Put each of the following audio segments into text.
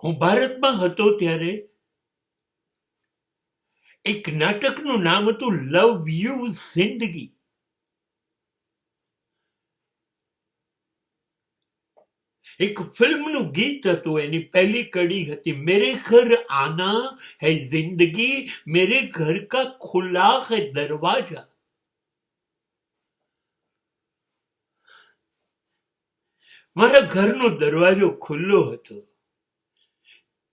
હું ભારતમાં હતો ત્યારે એક નાટકનું નામ હતું લવ યુ જિંદગી. એક ફિલ્મનું ગીત હતું, એની પહેલી કડી હતી, મેરે ઘર આના હૈ જિંદગી, મેરે ઘર કા ખુલ્લા હૈ દરવાજા. મારા ઘરનો દરવાજો ખુલ્લો હતો.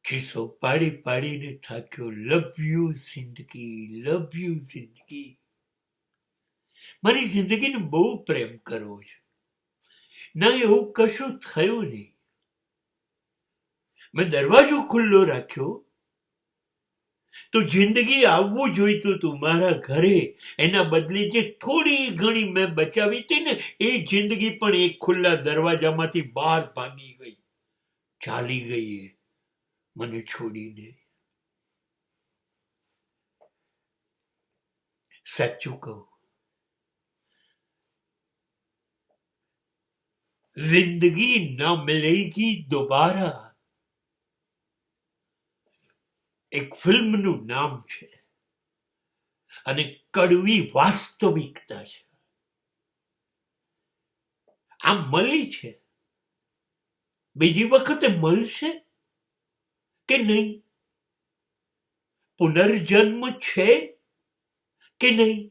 ચીસો પાડી પાડીને થાક્યો, લવ યુ જિંદગી, લવ યુ જિંદગી. મારી જિંદગીને બહુ પ્રેમ કરવો છે. ના, એવું કશું થયું નહીં. મેં દરવાજો ખુલ્લો રાખ્યો તો જિંદગી આવવું જોઈતું હતું મારા ઘરે. એના બદલે જે થોડી ઘણી મેં બચાવી હતી ને, એ જિંદગી પણ એક ખુલ્લા દરવાજામાંથી બહાર ભાગી ગઈ, ચાલી ગઈ મને છોડીને. સાચું કહું, जिंदगी न मिलेगी दोबारा એક ફિલ્મનું નામ છે અને કડવી વાસ્તવિકતા છે. આ મળી છે, બીજી વખતે મળશે કે નહીં? પુનર્જન્મ છે કે નહીં?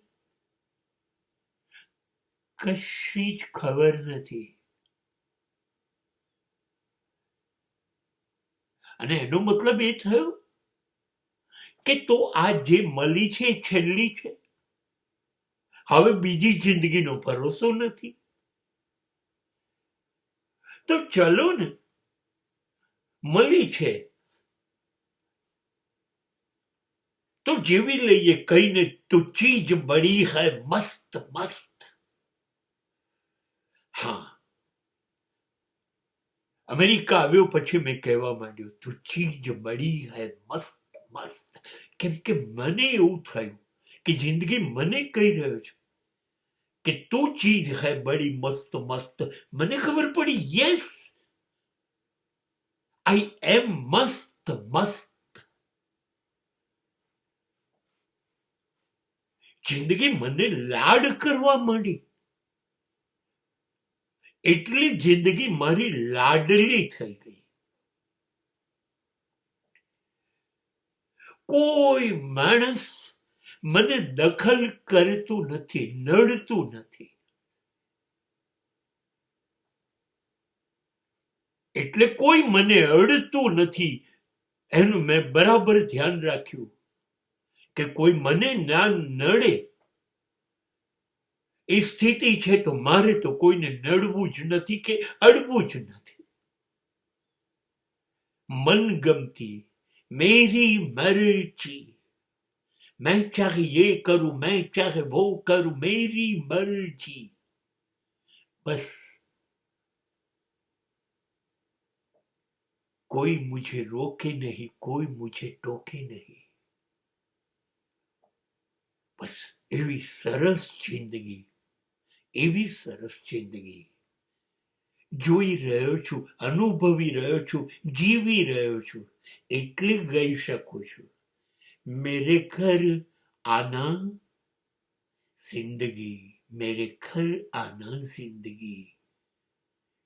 કશી જ ખબર નથી. અને એનો મતલબ એ થયો કે તો આ જે મળી છે એ છેલ્લી છે. હવે બીજી જિંદગીનો ભરોસો નથી. તો ચલો ને, મળી છે તો જીવી લઈએ. કહીને તો ચીજ બડી હૈ મસ્ત મસ્ત. હા, અમેરિકા આવ્યો પછી મેં કહેવા માંડ્યું, તું ચીજ બડી હૈ મસ્ત મસ્ત. કેમ કે મને એવું થયું કે જિંદગી મને કહી રહ્યો છે કે તું ચીજ હૈ બડી મસ્ત મસ્ત. મને ખબર પડી, યસ, આઈ એમ મસ્ત મસ્ત. જિંદગી મને લાડ કરવા માંડી, એટલી જિંદગી મારી લાડલી થઈ ગઈ. કોઈ માણસ મને દખલ કરતું નથી, નડતું નથી. એટલે કોઈ મને અડતું નથી. એનું મેં બરાબર ધ્યાન રાખ્યું કે કોઈ મને ના નડે. એ સ્થિતિ છે તો મારે તો કોઈને નડવું જ નથી કે અડવું જ નથી. મનગમતી, મેરી મરજી. मैं चाहे ये करूं, मैं चाहे वो करूं, मेरी मर्जी. बस कोई मुझे रोके नहीं, कोई मुझे टोके नहीं. बस એવી સરસ જિંદગી, એવી સરસ જિંદગી જોઈ રહ્યો છું, અનુભવી રહ્યો છું, જીવી રહ્યો છું. એટલે ગઈ શકું છું, मेरे घर आना जिंदगी, मेरे घर आना जिंदगी,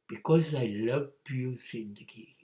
because I love you जिंदगी.